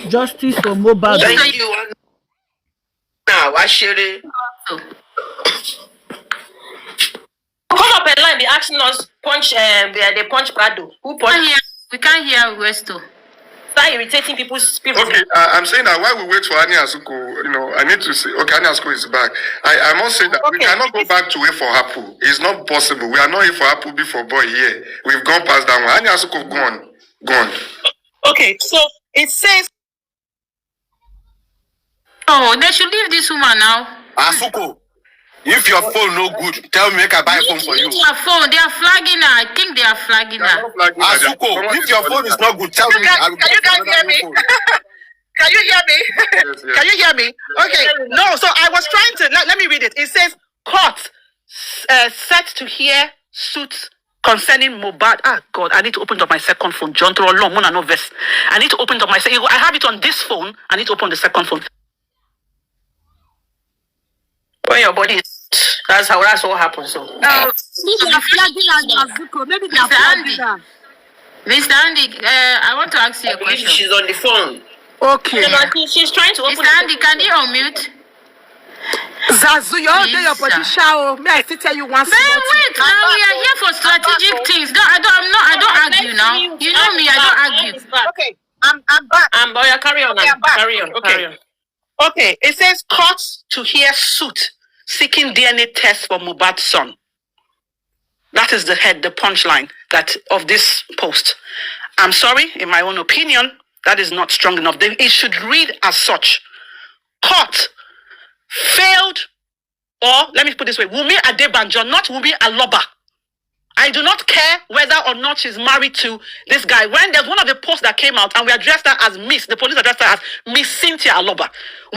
Justice for Mohbad. Thank you. Now, I share it. Come up and line, be asking us punch, they punch Prado. Who punch? We can't hear Westo. Start irritating people's people. Okay, I'm saying that while we wait for Ani Asuku, I need to say, okay, Ani Asuku is back. I must say that we cannot go back to wait for Hapu. It's not possible. We are not here for Hapu before boy here. We've gone past that one. Ani Asuku, gone. Okay, so it says. Oh, they should leave this woman now. Asuku, if your phone no good, tell me make I buy a phone for you. Their phone, they are flagging her. I think they are flagging her. Asuku, if your phone is not good, tell me. I will Can you guys hear me? Can you hear me? Yes. Can you hear me? Okay. No, so I was trying to let me read it. It says court set to hear suits concerning Mohbad. Ah God, I need to open up my second phone. John Trollo, Mona Noves. I need to open up my I have it on this phone. I need to open the second phone. When your body is, that's what happens. So. Maybe they are flagging her, Azuko. Maybe they are flagging her. Mr. Andy, I want to ask you a question. She's on the phone. Okay. She's trying to open. Mr. Andy, can you unmute? Zazu, you're doing your body shower. May I still tell you one Wait, now we are here for strategic things. I don't argue now. You know me, I don't argue. Okay, I'm back. Carry on. Okay, I'm back. Carry on. Okay. Carry on. Okay, it says court to hear suit seeking DNA test for Mohbad's son. That is the punchline of this post. I'm sorry, in my own opinion, that is not strong enough. It should read as such. Court failed, or let me put it this way, Wunmi Adebanjo, not Wunmi Aloba. I do not care whether or not she's married to this guy. When there's one of the posts that came out and we addressed her as Miss, the police addressed her as Miss Cynthia Aloba.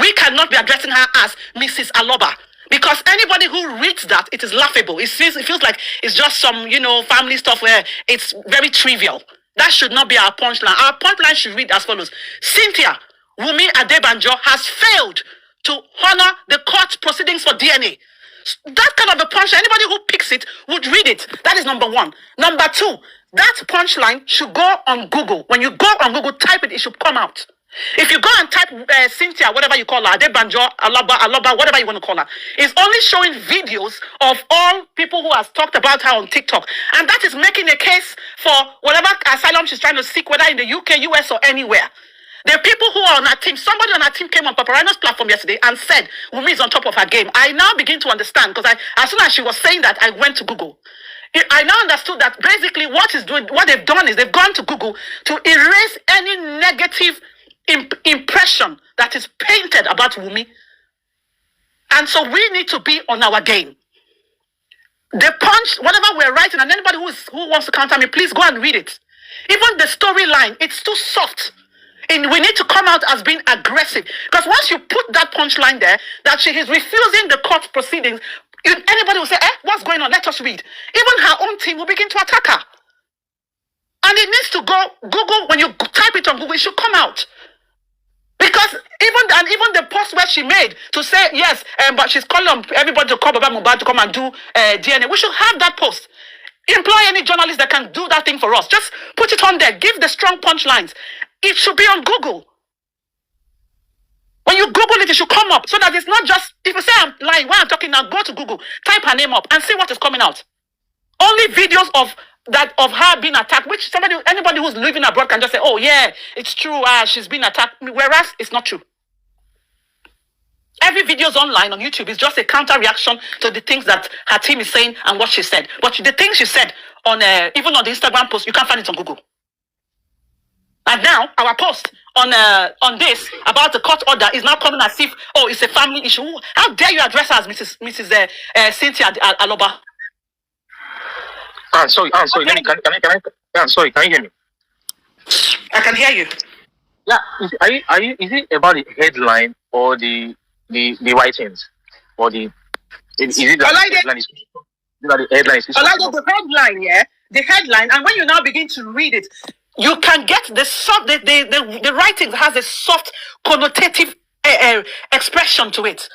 We cannot be addressing her as Mrs. Aloba. Because anybody who reads that, it is laughable. It feels like it's just some, family stuff where it's very trivial. That should not be our punchline. Our punchline should read as follows. Cynthia Wunmi Adebanjo has failed to honor the court proceedings for DNA. That kind of a punchline, anybody who picks it would read it. That is number one. Number two, that punchline should go on Google. When you go on Google, type it, it should come out. If you go and type Cynthia, whatever you call her, Adebanjo, Aloba, whatever you want to call her, it's only showing videos of all people who has talked about her on TikTok. And that is making a case for whatever asylum she's trying to seek, whether in the UK, US, or anywhere. The people who are on our team, somebody on our team came on Paparino's platform yesterday and said Wunmi is on top of her game. I now begin to understand, because as soon as she was saying that, I went to Google. I now understood that basically what they've done is they've gone to Google to erase any negative impression that is painted about Wunmi. And so we need to be on our game. The punch, whatever we're writing, and anybody who wants to counter me, please go and read it. Even the storyline, it's too soft. And we need to come out as being aggressive. Because once you put that punchline there, that she is refusing the court proceedings, anybody will say, what's going on? Let us read. Even her own team will begin to attack her. And it needs to go, Google, when you type it on Google, it should come out. Because even the post where she made to say, yes, but she's calling on everybody to call Baba Mohbad to come and do DNA. We should have that post. Employ any journalist that can do that thing for us. Just put it on there. Give the strong punchlines. It should be on Google. When you Google it, it should come up. So that it's not just, if you say I'm lying, when I'm talking now, go to Google, type her name up and see what is coming out. Only videos of that of her being attacked, which anybody who's living abroad can just say, oh yeah, it's true, she's been attacked, whereas it's not true. Every video's online on YouTube is just a counter reaction to the things that her team is saying and what she said. But the things she said on even on the Instagram post, you can't find it on Google. And now our post on this about the court order is now coming as if, oh, it's a family issue. How dare you address her as Mrs. Cynthia Aloba? I'm sorry. I'm sorry, can you hear me? I can hear you. Yeah, is it about the headline or the writings? Or is it the headline? The headline, yeah. The headline, and when you now begin to read it, you can get the writing has a soft connotative expression to it.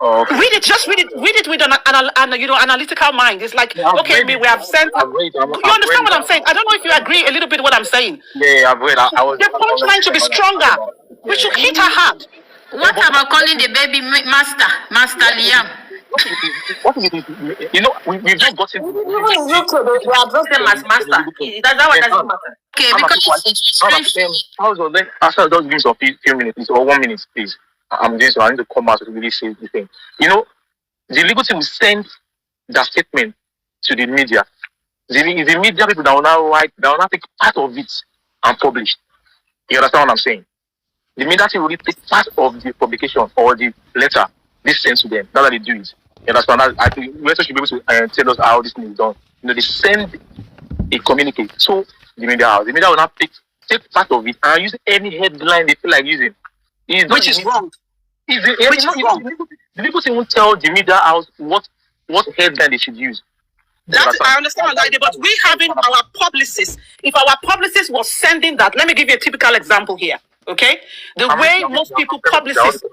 Oh, okay. Read it with an analytical mind. It's like, okay, we have sent. You understand what I'm saying? I don't know if you agree a little bit what I'm saying. Yeah, I've read. The punchline should be stronger. We should hit her hard. What about calling the baby Master Liam? What is it? You know, we've not gotten. You address them as master. That's what doesn't matter. Okay, because it's strange. After those minutes or few minutes or 1 minute, please. I need to come out to really say the thing. You know, the legal team will send that statement to the media. The media people that will now write, that will now take part of it and publish. You understand what I'm saying? The media team will take part of the publication or the letter they send to them. That's how they do it. You understand? I think we also should be able to tell us how this thing is done. You know, they send a communique to the media house. The media will now take part of it and use any headline they feel like using. Which is wrong. The people team won't tell the media house what headline they should use. I understand, but we having our publicist. If our publicist was sending that, let me give you a typical example here. Okay, the way most publicists.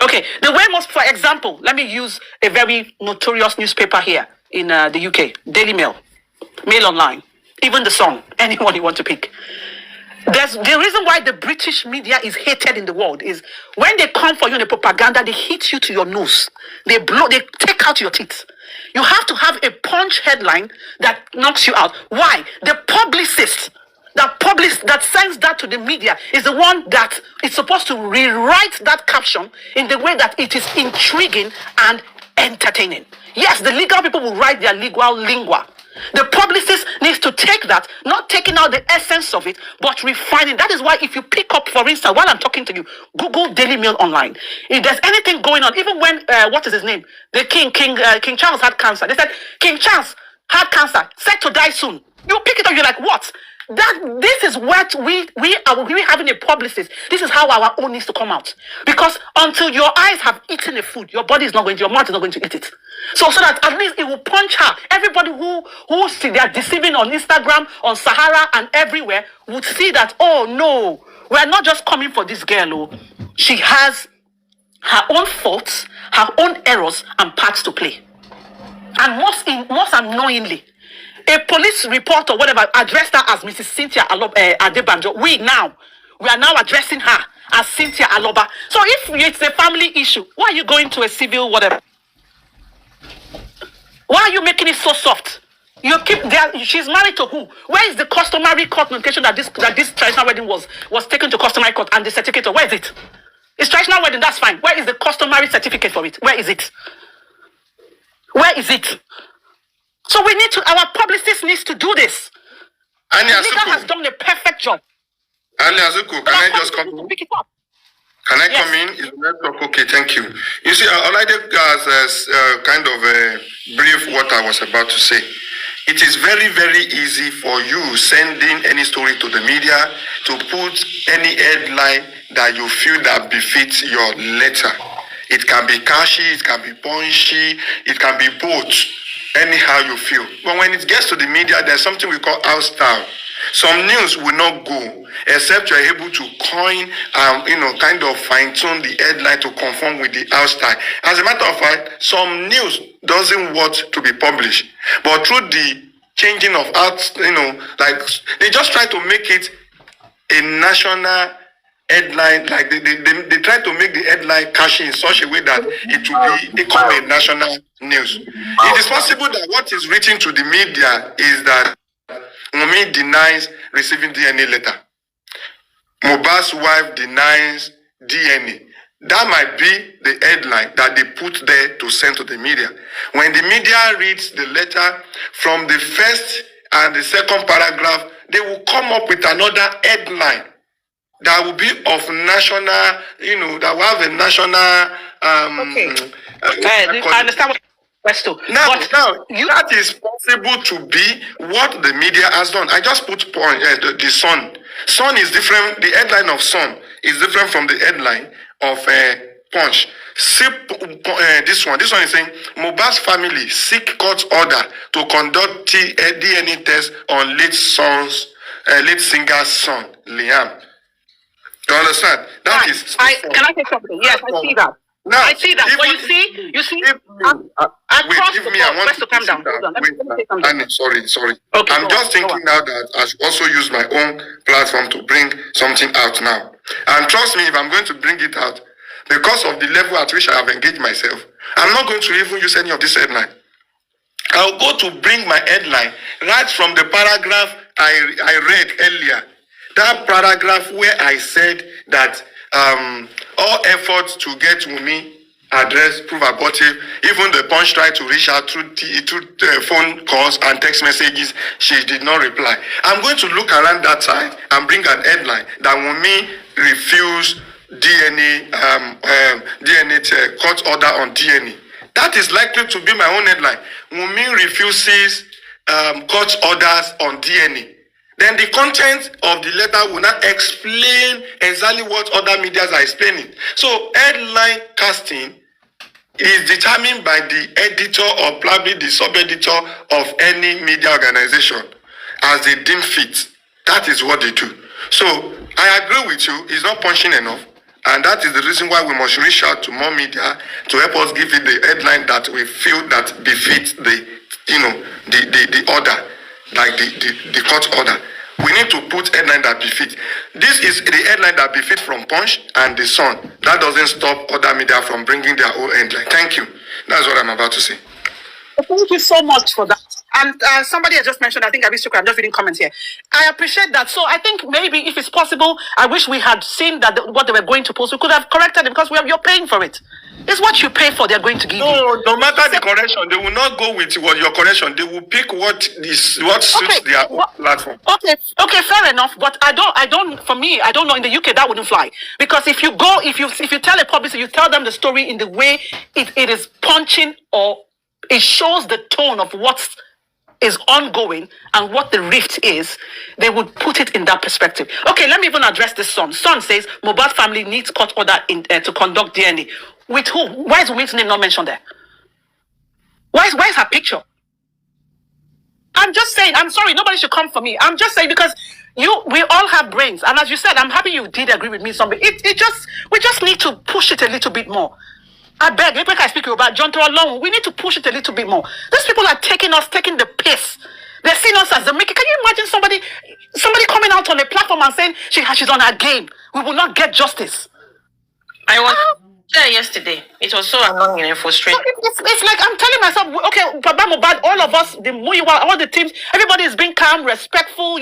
Okay, the way for example, let me use a very notorious newspaper here in the UK, Daily Mail, Mail Online, even the Sun, anyone you want to pick. There's the reason why the British media is hated in the world is when they come for you in the propaganda, they hit you to your nose. They take out your teeth. You have to have a punch headline that knocks you out. Why? The publicist that sends that to the media is the one that is supposed to rewrite that caption in the way that it is intriguing and entertaining. Yes, the legal people will write their legal lingua. The publicist needs to take that, not taking out the essence of it, but refining. That is why if you pick up, for instance, while I'm talking to you, Google Daily Mail Online. If there's anything going on, even when, what is his name? The King Charles had cancer. They said, King Charles had cancer, set to die soon. You pick it up, you're like, what? This is what we having a publicist. This is how our own needs to come out. Because until your eyes have eaten a food, your body is not going to, your mouth is not going to eat it. So that at least it will punch her. Everybody who see they are deceiving on Instagram, on Sahara and everywhere would see that, oh no, we are not just coming for this girl. Oh, she has her own faults, her own errors and parts to play. And most annoyingly, a police report or whatever addressed her as Mrs. Cynthia Adebanjo. We are now addressing her as Cynthia Aloba. So if it's a family issue, why are you going to a civil whatever? Why are you making it so soft? You keep there. She's married to who? Where is the customary court notification that this traditional wedding was taken to customary court and the certificate? Where is it? It's traditional wedding. That's fine. Where is the customary certificate for it? Where is it? Where is it? So we need to. Our publicist needs to do this. Legal has done a perfect job. Ali Azuku, can I just come in? Pick it up. Can I come in? Is the network okay? Thank you. You see, I like kind of brief what I was about to say. It is very, very easy for you sending any story to the media to put any headline that you feel that befits your letter. It can be catchy, it can be punchy, it can be both, anyhow you feel. But when it gets to the media, there's something we call house style. Some news will not go except you're able to coin, kind of fine-tune the headline to conform with the house style. As a matter of fact, some news doesn't want to be published, but through the changing of art, like they just try to make it a national headline, like they try to make the headline catchy in such a way that it will become a national news. It is possible that what is written to the media is that Wunmi denies receiving DNA letter. Mohbad's wife denies DNA. That might be the headline that they put there to send to the media. When the media reads the letter from the first and the second paragraph, they will come up with another headline that will be of national, that will have a national. I understand what. Now, that is possible to be what the media has done. I just put the Sun. Sun is different. The headline of Sun is different from the headline of Punch. See this one. This one is saying Mohbad's family seek court order to conduct DNA test on late singer's son, Liam. You understand? That is. Can I say something? Yes, I see that. Now, I see that. But you see, I want to calm down. Sorry. Okay, I'm just thinking now that I should also use my own platform to bring something out now. And trust me, if I'm going to bring it out, because of the level at which I have engaged myself, I'm not going to even use any of this headline. I'll go to bring my headline right from the paragraph I read earlier. That paragraph where I said that all efforts to get Wunmi address prove abortive. Even the Punch tried to reach out through phone calls and text messages. She did not reply. I'm going to look around that side and bring an headline that Wunmi refused DNA court order on DNA. That is likely to be my own headline. Wunmi refuses court orders on DNA. Then the content of the letter will not explain exactly what other media are explaining. So headline casting is determined by the editor or probably the sub-editor of any media organization as they deem fit. That is what they do. So I agree with you, it's not punching enough. And that is the reason why we must reach out to more media to help us give it the headline that we feel that befits the order, like the court order. We need to put headline that befits. This is the headline that befits from Punch and the Sun. That doesn't stop other media from bringing their own headline. Thank you. That's what I'm about to say. Thank you so much for that. And somebody has just mentioned, I think I'm just reading comments here. I appreciate that. So I think maybe if it's possible, I wish we had seen that what they were going to post. We could have corrected it because you're paying for it. It's what you pay for, they're going to give you. No matter the correction, they will not go with your correction. They will pick what suits their platform. Okay, fair enough. But for me, I don't know, in the UK that wouldn't fly. Because if you tell a publicist, you tell them the story in the way it is punching, or it shows the tone of what is ongoing and what the rift is, they would put it in that perspective. Okay, let me even address this son. Son says Mohbad family needs court order to conduct DNA. With who? Why is Wunmi's name not mentioned there? Why is her picture? I'm just saying, I'm sorry, nobody should come for me. I'm just saying because we all have brains. And as you said, I'm happy you did agree with me. We just need to push it a little bit more. I beg, if I speak about John Alone, we need to push it a little bit more. These people are taking the piss. They're seeing us as the maker. Can you imagine somebody coming out on a platform and saying she's on her game? We will not get justice. I was there yesterday. It was so annoying and frustrating. It's like I'm telling myself, okay, Baba Mohbad, all of us, the Muyiwa, all the teams, everybody is being calm, respectful,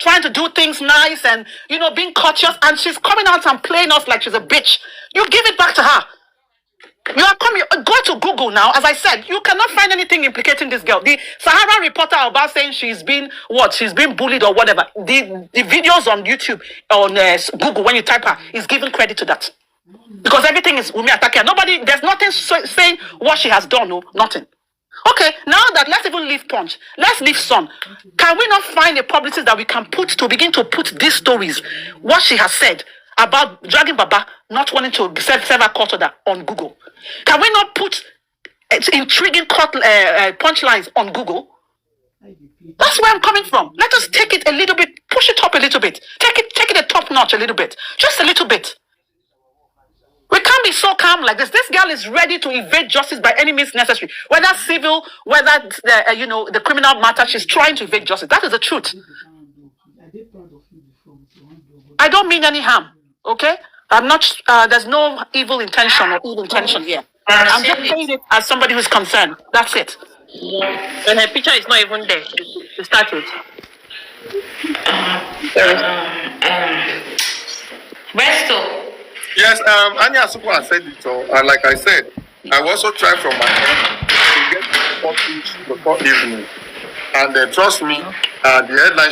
trying to do things nice and, being courteous. And she's coming out and playing us like she's a bitch. You give it back to her. You are coming. Go to Google now. As I said, you cannot find anything implicating this girl. The Sahara reporter about saying she's been bullied or whatever. The videos on YouTube, on Google, when you type her, is giving credit to that. Because everything is Wunmi attacking her. There's nothing saying what she has done. No, nothing. Okay, now that let's even leave Punch. Let's leave Sun. Can we not find a publicist that we can begin to put these stories, what she has said about dragging Baba, not wanting to serve a court order on Google? Can we not put intriguing punchlines on Google? That's where I'm coming from. Let us take it a little bit, push it up a little bit, take it a top notch a little bit, just a little bit. We can't be so calm like this. This girl is ready to evade justice by any means necessary, whether civil, whether the criminal matter. She's trying to evade justice. That is the truth. I don't mean any harm. Okay? I'm not, there's no evil intention or ill intention here. I'm just saying it as somebody who's concerned. That's it. And her picture is not even there to start with. Resto. Yes, Anya Asuku has said it all, and like I said, I will also try from my end to get the footage before evening. And trust me, the headline